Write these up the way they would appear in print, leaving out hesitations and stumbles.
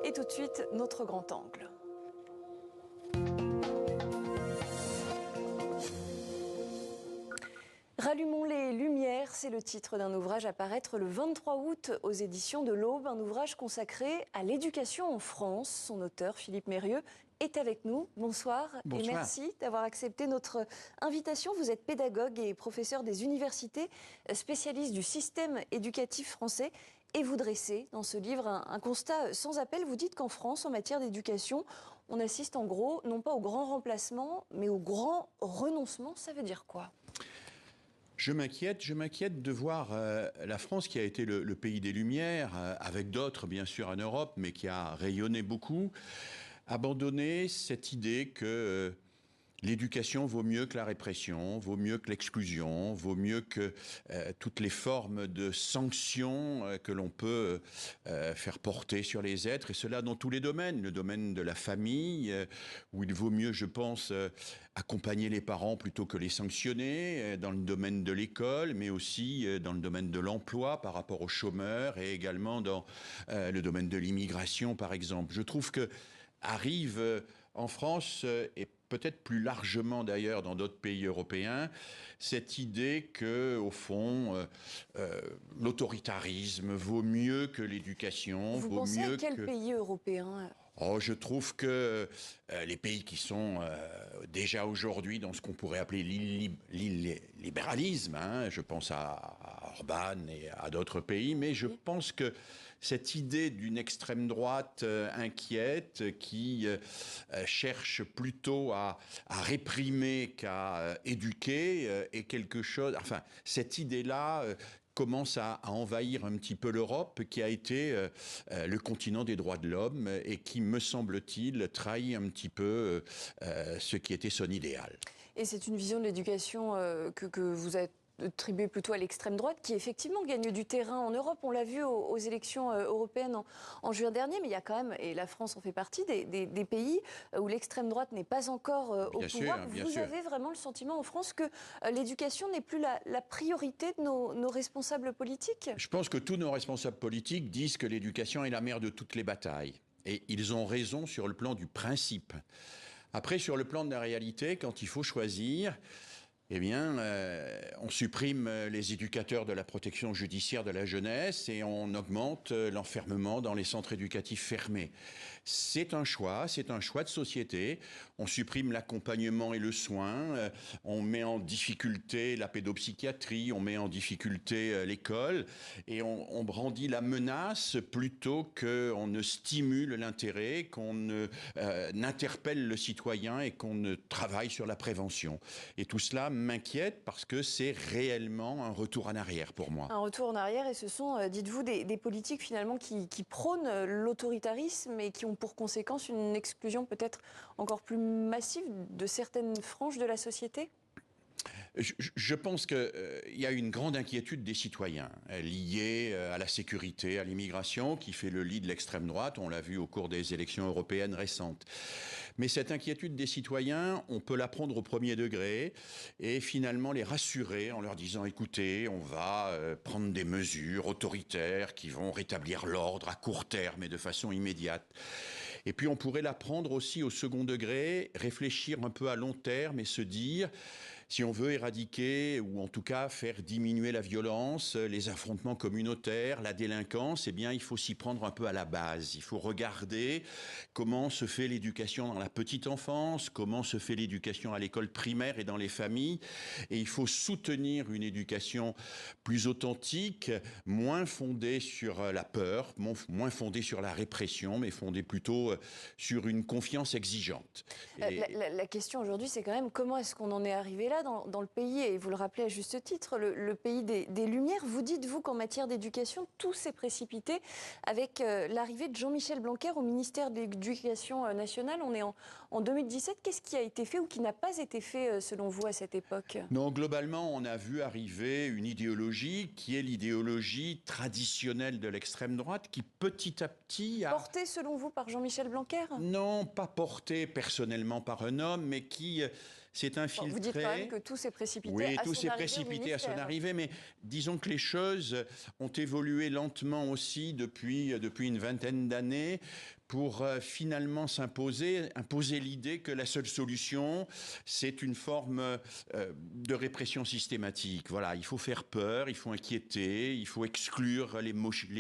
Et tout de suite, notre grand angle. Rallumons les lumières, c'est le titre d'un ouvrage à paraître le 23 août aux éditions de l'Aube, un ouvrage consacré à l'éducation en France. Son auteur, Philippe Mérieux, est avec nous. Bonsoir. Bonsoir. Et merci d'avoir accepté notre invitation. Vous êtes pédagogue et professeur des universités, spécialiste du système éducatif français. Et vous dressez dans ce livre un constat sans appel. Vous dites qu'en France, en matière d'éducation, on assiste en gros, non pas au grand remplacement, mais au grand renoncement. Ça veut dire quoi ? Je m'inquiète de voir la France, qui a été le pays des Lumières, avec d'autres bien sûr en Europe, mais qui a rayonné beaucoup, abandonner cette idée que l'éducation vaut mieux que la répression, vaut mieux que l'exclusion, vaut mieux que toutes les formes de sanctions que l'on peut faire porter sur les êtres, et cela dans tous les domaines. Le domaine de la famille, où il vaut mieux, je pense, accompagner les parents plutôt que les sanctionner, dans le domaine de l'école, mais aussi dans le domaine de l'emploi par rapport aux chômeurs, et également dans le domaine de l'immigration, par exemple. Je trouve que arrive en France, et peut-être plus largement d'ailleurs dans d'autres pays européens, cette idée que, au fond, l'autoritarisme vaut mieux que l'éducation. Vous pensez à quel pays européen ? Oh, je trouve que les pays qui sont déjà aujourd'hui dans ce qu'on pourrait appeler l'illibéralisme, je pense à Orban et à d'autres pays, mais je pense que cette idée d'une extrême droite inquiète qui cherche plutôt à réprimer qu'à éduquer est quelque chose. Enfin, cette idée-là commence à envahir un petit peu l'Europe, qui a été le continent des droits de l'homme et qui, me semble-t-il, trahit un petit peu ce qui était son idéal. Et c'est une vision de l'éducation que vous êtes attribué plutôt à l'extrême droite, qui effectivement gagne du terrain en Europe. On l'a vu aux élections européennes en juin dernier, mais il y a quand même, et la France en fait partie, des pays où l'extrême droite n'est pas encore au pouvoir. Vous avez vraiment le sentiment en France que l'éducation n'est plus la priorité de nos responsables politiques ? Je pense que tous nos responsables politiques disent que l'éducation est la mère de toutes les batailles. Et ils ont raison sur le plan du principe. Après, sur le plan de la réalité, quand il faut choisir, eh bien, on supprime les éducateurs de la protection judiciaire de la jeunesse et on augmente l'enfermement dans les centres éducatifs fermés. C'est un choix de société. On supprime l'accompagnement et le soin, on met en difficulté la pédopsychiatrie, on met en difficulté l'école et on brandit la menace plutôt qu'on ne stimule l'intérêt, qu'on n'interpelle le citoyen et qu'on ne travaille sur la prévention. Et tout cela m'inquiète parce que c'est réellement un retour en arrière pour moi. Un retour en arrière, et ce sont, dites-vous, des politiques finalement qui prônent l'autoritarisme et qui ont pour conséquence une exclusion peut-être encore plus massive de certaines franges de la société ? Je pense qu'il y a une grande inquiétude des citoyens liée à la sécurité, à l'immigration, qui fait le lit de l'extrême droite. On l'a vu au cours des élections européennes récentes. Mais cette inquiétude des citoyens, on peut la prendre au premier degré et finalement les rassurer en leur disant « Écoutez, on va prendre des mesures autoritaires qui vont rétablir l'ordre à court terme et de façon immédiate. » Et puis on pourrait la prendre aussi au second degré, réfléchir un peu à long terme et se dire « Si on veut éradiquer ou en tout cas faire diminuer la violence, les affrontements communautaires, la délinquance, eh bien il faut s'y prendre un peu à la base. Il faut regarder comment se fait l'éducation dans la petite enfance, comment se fait l'éducation à l'école primaire et dans les familles. Et il faut soutenir une éducation plus authentique, moins fondée sur la peur, moins fondée sur la répression, mais fondée plutôt sur une confiance exigeante. La question aujourd'hui, c'est quand même comment est-ce qu'on en est arrivé là dans le pays, et vous le rappelez à juste titre, le pays des Lumières. Vous dites, vous, qu'en matière d'éducation, tout s'est précipité avec l'arrivée de Jean-Michel Blanquer au ministère de l'Éducation nationale. On est en 2017. Qu'est-ce qui a été fait ou qui n'a pas été fait, selon vous, à cette époque ? Non, globalement, on a vu arriver une idéologie qui est l'idéologie traditionnelle de l'extrême droite, qui petit à petit a... Portée, selon vous, par Jean-Michel Blanquer ? Non, pas portée personnellement par un homme, mais qui s'est infiltré. Bon, vous dites quand même que tout s'est précipité oui, à tout son s'est arrivée au précipité à son ministère. arrivée, mais disons que les choses ont évolué lentement aussi depuis une vingtaine d'années pour finalement imposer l'idée que la seule solution, c'est une forme de répression systématique. Voilà, il faut faire peur, il faut inquiéter, il faut exclure les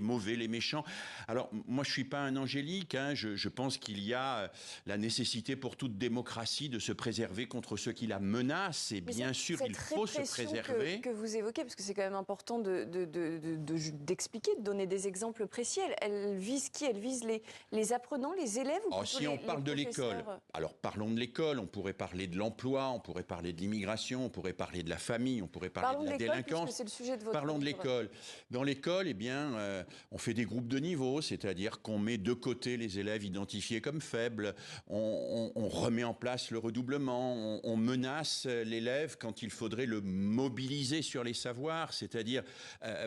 mauvais, les méchants. Alors, moi, je suis pas un angélique, hein, je pense qu'il y a la nécessité pour toute démocratie de se préserver contre ceux qui la menacent, et bien sûr, il faut se préserver. Que vous évoquez, parce que c'est quand même important d'expliquer, de donner des exemples précis, elle vise qui? Elle vise les apprenants, les élèves ou si on parle de l'école, alors parlons de l'école, on pourrait parler de l'emploi, on pourrait parler de l'immigration, on pourrait parler de la famille, on pourrait parler de la délinquance. C'est le sujet de votre Parlons de livre. l'école. Dans l'école, eh bien, on fait des groupes de niveau, c'est-à-dire qu'on met de côté les élèves identifiés comme faibles, on remet en place le redoublement, on menace l'élève quand il faudrait le mobiliser sur les savoirs, c'est-à-dire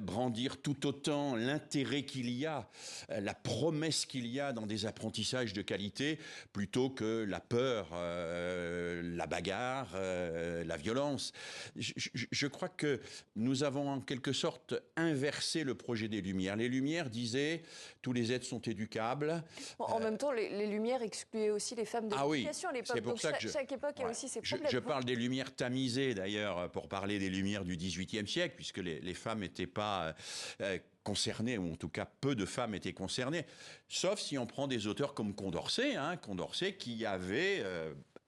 brandir tout autant l'intérêt qu'il y a, la promesse qu'il y a dans des apprentissages de qualité, plutôt que la peur, la bagarre, la violence. Je crois que nous avons en quelque sorte inversé le projet des Lumières. Les Lumières disaient tous les êtres sont éducables. Bon, en même temps, les Lumières excluaient aussi les femmes de l'éducation à l'époque. C'est pour ça que chaque époque a aussi ses problèmes. Je parle des Lumières tamisées d'ailleurs pour parler des Lumières du XVIIIe siècle, puisque les femmes n'étaient pas concernées, ou en tout cas peu de femmes étaient concernées, sauf si on prend des auteurs comme Condorcet, Condorcet qui avait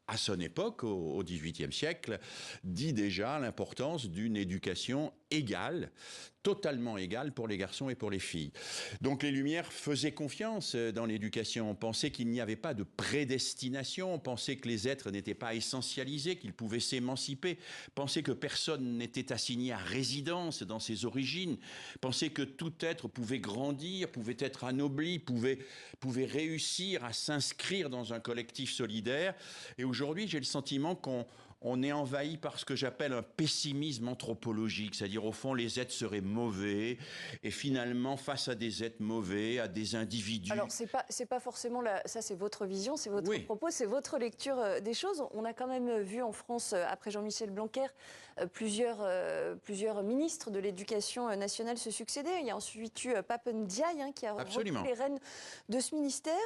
à son époque, au XVIIIe siècle, dit déjà l'importance d'une éducation égale, totalement égale pour les garçons et pour les filles. Donc les Lumières faisaient confiance dans l'éducation. On pensait qu'il n'y avait pas de prédestination, on pensait que les êtres n'étaient pas essentialisés, qu'ils pouvaient s'émanciper, pensaient que personne n'était assigné à résidence dans ses origines, pensaient que tout être pouvait grandir, pouvait être anobli, pouvait réussir à s'inscrire dans un collectif solidaire. Et aujourd'hui, j'ai le sentiment qu'on est envahi par ce que j'appelle un pessimisme anthropologique, c'est-à-dire au fond les êtres seraient mauvais et finalement face à des êtres mauvais, à des individus. Alors c'est pas forcément ça, c'est votre vision, c'est votre propos, c'est votre lecture des choses. On a quand même vu en France, après Jean-Michel Blanquer, plusieurs ministres de l'Éducation nationale se succéder. Il y a ensuite eu Pape Ndiaye qui a repris les rênes de ce ministère.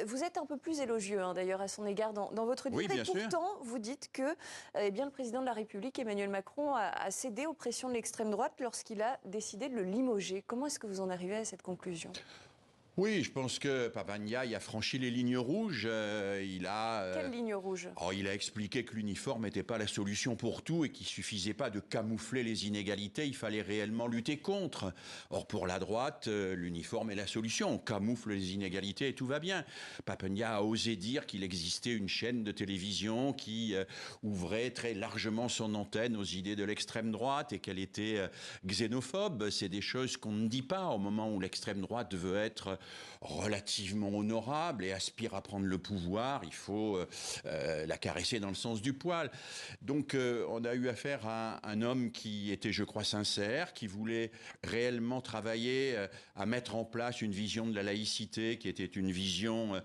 Vous êtes un peu plus élogieux d'ailleurs à son égard dans votre livre. Oui, et pourtant, vous dites que le président de la République, Emmanuel Macron, a cédé aux pressions de l'extrême droite lorsqu'il a décidé de le limoger. Comment est-ce que vous en arrivez à cette conclusion ? Oui, je pense que Pape Ndiaye a franchi les lignes rouges. Quelles lignes rouges ? Il a expliqué que l'uniforme n'était pas la solution pour tout et qu'il ne suffisait pas de camoufler les inégalités, il fallait réellement lutter contre. Or, pour la droite, l'uniforme est la solution. On camoufle les inégalités et tout va bien. Pape Ndiaye a osé dire qu'il existait une chaîne de télévision qui ouvrait très largement son antenne aux idées de l'extrême droite et qu'elle était xénophobe. C'est des choses qu'on ne dit pas au moment où l'extrême droite veut être relativement honorable et aspire à prendre le pouvoir. Il faut la caresser dans le sens du poil. Donc on a eu affaire à un homme qui était, je crois, sincère, qui voulait réellement travailler à mettre en place une vision de la laïcité qui était une vision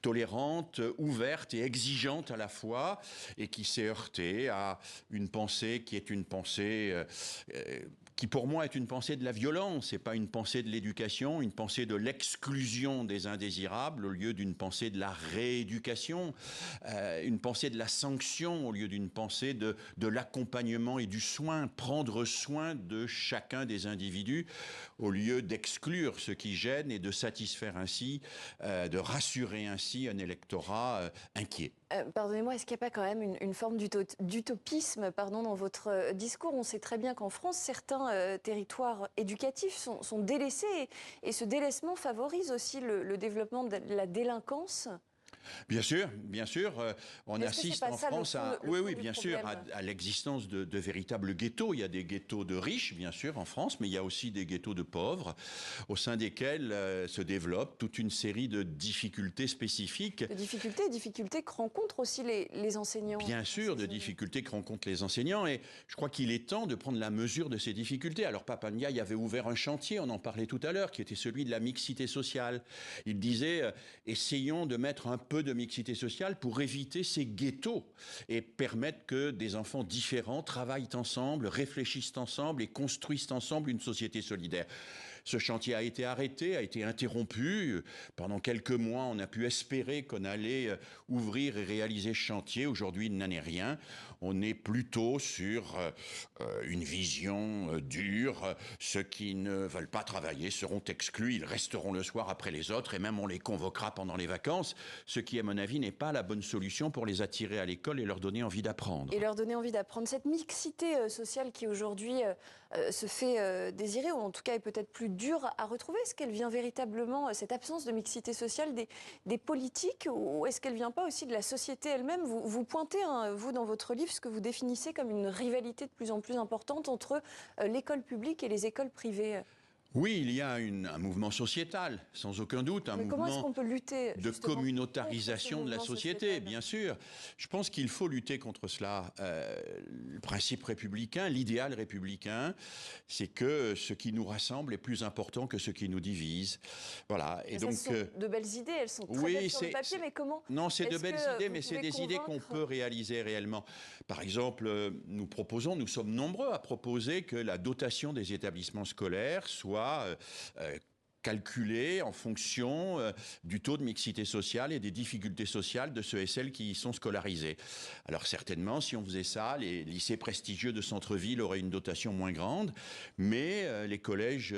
tolérante, ouverte et exigeante à la fois, et qui s'est heurté à une pensée qui est une pensée qui pour moi est une pensée de la violence, et pas une pensée de l'éducation, une pensée de l'exclusion des indésirables au lieu d'une pensée de la rééducation, une pensée de la sanction au lieu d'une pensée de l'accompagnement et du soin, prendre soin de chacun des individus au lieu d'exclure ce qui gêne et de satisfaire ainsi, de rassurer ainsi un électorat inquiet. Pardonnez-moi, est-ce qu'il n'y a pas quand même une forme d'utopisme dans votre discours ? On sait très bien qu'en France, certains territoires éducatifs sont délaissés et ce délaissement favorise aussi le développement de la délinquance. Bien sûr. On assiste en France à l'existence de véritables ghettos. Il y a des ghettos de riches, bien sûr, en France, mais il y a aussi des ghettos de pauvres, au sein desquels se développe toute une série de difficultés spécifiques. Difficultés que rencontrent aussi les enseignants. Bien sûr, de difficultés que rencontrent les enseignants. Et je crois qu'il est temps de prendre la mesure de ces difficultés. Alors, Pape Ndiaye avait ouvert un chantier, on en parlait tout à l'heure, qui était celui de la mixité sociale. Il disait, essayons de mettre un peu peu de mixité sociale pour éviter ces ghettos et permettre que des enfants différents travaillent ensemble, réfléchissent ensemble et construisent ensemble une société solidaire. Ce chantier a été arrêté, a été interrompu. Pendant quelques mois, on a pu espérer qu'on allait ouvrir et réaliser ce chantier. Aujourd'hui, il n'en est rien. On est plutôt sur une vision dure. Ceux qui ne veulent pas travailler seront exclus. Ils resteront le soir après les autres et même on les convoquera pendant les vacances. Ce qui, à mon avis, n'est pas la bonne solution pour les attirer à l'école et leur donner envie d'apprendre. Et leur donner envie d'apprendre. Cette mixité sociale qui aujourd'hui se fait désirer, ou en tout cas est peut-être plus dure à retrouver, est-ce qu'elle vient véritablement, cette absence de mixité sociale, des politiques, ou est-ce qu'elle ne vient pas aussi de la société elle-même? Vous pointez, vous, dans votre livre, ce que vous définissez comme une rivalité de plus en plus importante entre l'école publique et les écoles privées. Oui, il y a un mouvement sociétal, sans aucun doute, un comment est-ce mouvement qu'on peut lutter, de communautarisation de la société, sociétal, bien sûr. Je pense qu'il faut lutter contre cela. Le principe républicain, l'idéal républicain, c'est que ce qui nous rassemble est plus important que ce qui nous divise. Voilà. Et donc, ce sont de belles idées, elles sont très belles sur le papier, mais comment? Non, c'est de belles idées, mais c'est des idées qu'on peut réaliser réellement. Par exemple, nous sommes nombreux à proposer que la dotation des établissements scolaires soit calculée en fonction du taux de mixité sociale et des difficultés sociales de ceux et celles qui y sont scolarisés. Alors certainement, si on faisait ça, les lycées prestigieux de centre-ville auraient une dotation moins grande, mais les collèges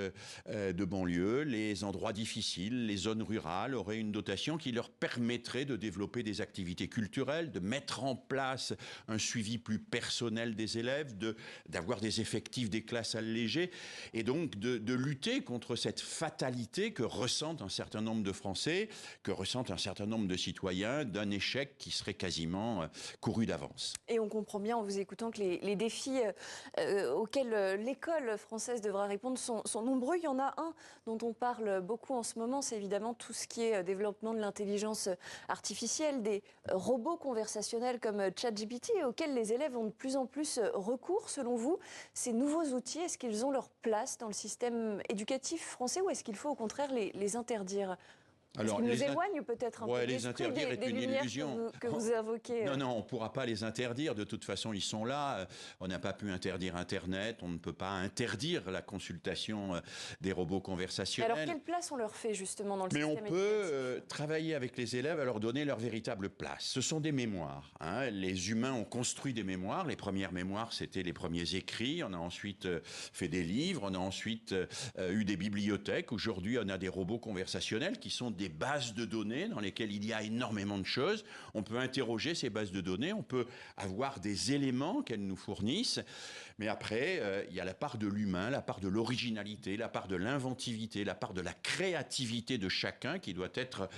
de banlieue, les endroits difficiles, les zones rurales auraient une dotation qui leur permettrait de développer des activités culturelles, de mettre en place un suivi plus personnel des élèves, d'avoir des effectifs des classes allégées et donc de lutter contre cette fatalité que ressentent un certain nombre de Français, que ressentent un certain nombre de citoyens d'un échec qui serait quasiment couru d'avance. Et on comprend bien en vous écoutant que les défis auxquels l'école française devra répondre sont nombreux. Il y en a un dont on parle beaucoup en ce moment, c'est évidemment tout ce qui est développement de l'intelligence artificielle, des robots conversationnels comme ChatGPT auxquels les élèves ont de plus en plus recours. Selon vous, ces nouveaux outils, est-ce qu'ils ont leur place dans le système éducatif français ou est-ce qu'il faut au contraire les interdire? Alors, ils nous éloignent peut-être un peu les interdire est une illusion que vous invoquez. Non, on ne pourra pas les interdire. De toute façon, ils sont là. On n'a pas pu interdire Internet. On ne peut pas interdire la consultation des robots conversationnels. Alors, quelle place on leur fait justement dans le système éducatif? Mais on peut travailler avec les élèves à leur donner leur véritable place. Ce sont des mémoires. Les humains ont construit des mémoires. Les premières mémoires, c'était les premiers écrits. On a ensuite fait des livres. On a ensuite eu des bibliothèques. Aujourd'hui, on a des robots conversationnels qui sont des bases de données dans lesquelles il y a énormément de choses. On peut interroger ces bases de données, on peut avoir des éléments qu'elles nous fournissent, mais après, il y a la part de l'humain, la part de l'originalité, la part de l'inventivité, la part de la créativité de chacun qui doit être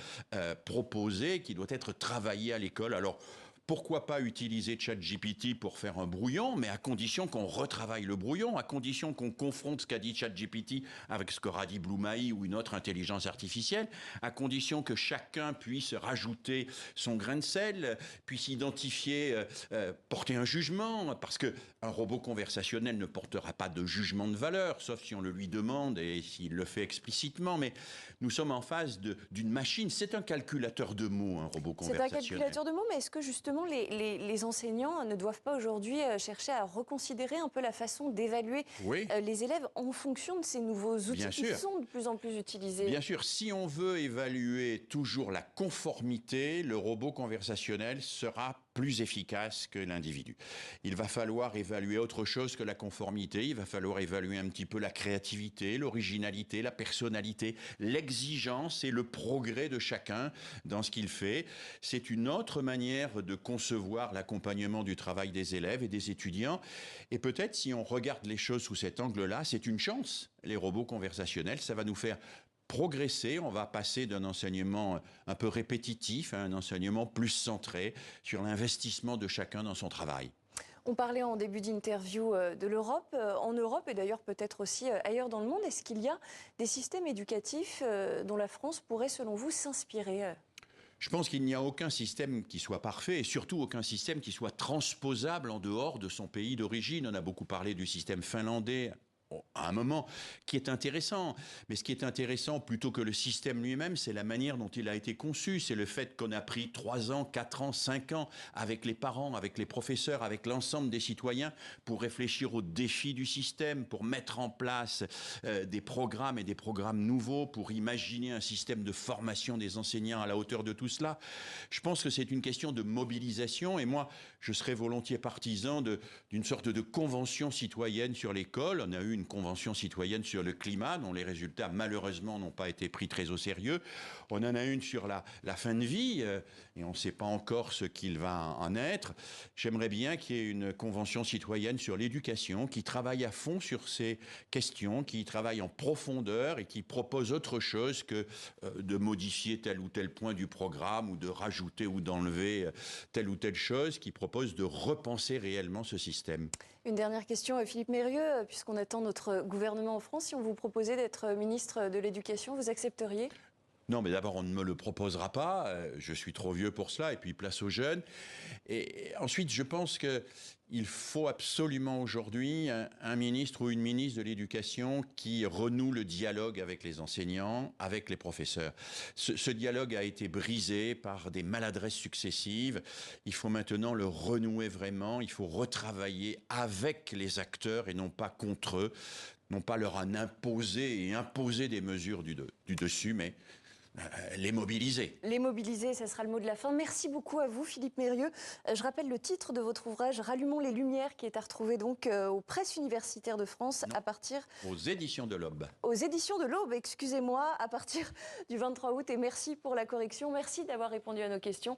proposée, qui doit être travaillée à l'école. Alors, pourquoi pas utiliser ChatGPT pour faire un brouillon, mais à condition qu'on retravaille le brouillon, à condition qu'on confronte ce qu'a dit ChatGPT avec ce qu'aura dit Blue Maï ou une autre intelligence artificielle, à condition que chacun puisse rajouter son grain de sel, puisse identifier, porter un jugement, parce qu'un robot conversationnel ne portera pas de jugement de valeur, sauf si on le lui demande et s'il le fait explicitement, mais nous sommes en face d'une machine. C'est un calculateur de mots, un robot conversationnel. C'est un calculateur de mots, mais est-ce que justement les enseignants ne doivent pas aujourd'hui chercher à reconsidérer un peu la façon d'évaluer les élèves en fonction de ces nouveaux outils qui sont de plus en plus utilisés? Bien sûr, si on veut évaluer toujours la conformité, le robot conversationnel sera plus efficace que l'individu. Il va falloir évaluer autre chose que la conformité, il va falloir évaluer un petit peu la créativité, l'originalité, la personnalité, l'exigence et le progrès de chacun dans ce qu'il fait. C'est une autre manière de concevoir l'accompagnement du travail des élèves et des étudiants. Et peut-être si on regarde les choses sous cet angle-là, c'est une chance. Les robots conversationnels, ça va nous faire progresser, on va passer d'un enseignement un peu répétitif à un enseignement plus centré sur l'investissement de chacun dans son travail. On parlait en début d'interview de l'Europe. En Europe et d'ailleurs peut-être aussi ailleurs dans le monde, est-ce qu'il y a des systèmes éducatifs dont la France pourrait, selon vous, s'inspirer ? Je pense qu'il n'y a aucun système qui soit parfait et surtout aucun système qui soit transposable en dehors de son pays d'origine. On a beaucoup parlé du système finlandais, à un moment, qui est intéressant. Mais ce qui est intéressant, plutôt que le système lui-même, c'est la manière dont il a été conçu. C'est le fait qu'on a pris 3 ans, 4 ans, 5 ans avec les parents, avec les professeurs, avec l'ensemble des citoyens pour réfléchir aux défis du système, pour mettre en place des programmes et des programmes nouveaux, pour imaginer un système de formation des enseignants à la hauteur de tout cela. Je pense que c'est une question de mobilisation et moi, je serais volontiers partisan d'une sorte de convention citoyenne sur l'école. On a eu une convention citoyenne sur le climat, dont les résultats, malheureusement, n'ont pas été pris très au sérieux. On en a une sur la fin de vie, et on ne sait pas encore ce qu'il va en être. J'aimerais bien qu'il y ait une convention citoyenne sur l'éducation, qui travaille à fond sur ces questions, qui travaille en profondeur et qui propose autre chose que de modifier tel ou tel point du programme ou de rajouter ou d'enlever telle ou telle chose, qui propose de repenser réellement ce système. Une dernière question, Philippe Mérieux, puisqu'on attend notre gouvernement en France. Si on vous proposait d'être ministre de l'Éducation, vous accepteriez ? Non, mais d'abord, on ne me le proposera pas. Je suis trop vieux pour cela. Et puis, place aux jeunes. Et ensuite, je pense qu'il faut absolument aujourd'hui un ministre ou une ministre de l'Éducation qui renoue le dialogue avec les enseignants, avec les professeurs. Ce dialogue a été brisé par des maladresses successives. Il faut maintenant le renouer vraiment. Il faut retravailler avec les acteurs et non pas contre eux. Non pas leur en imposer des mesures du dessus, mais les mobiliser. Les mobiliser, ça sera le mot de la fin. Merci beaucoup à vous, Philippe Mérieux. Je rappelle le titre de votre ouvrage, Rallumons les Lumières, qui est à retrouver donc aux Presses universitaires de France à partir... Aux éditions de l'Aube. Aux éditions de l'Aube, excusez-moi, à partir du 23 août. Et merci pour la correction. Merci d'avoir répondu à nos questions.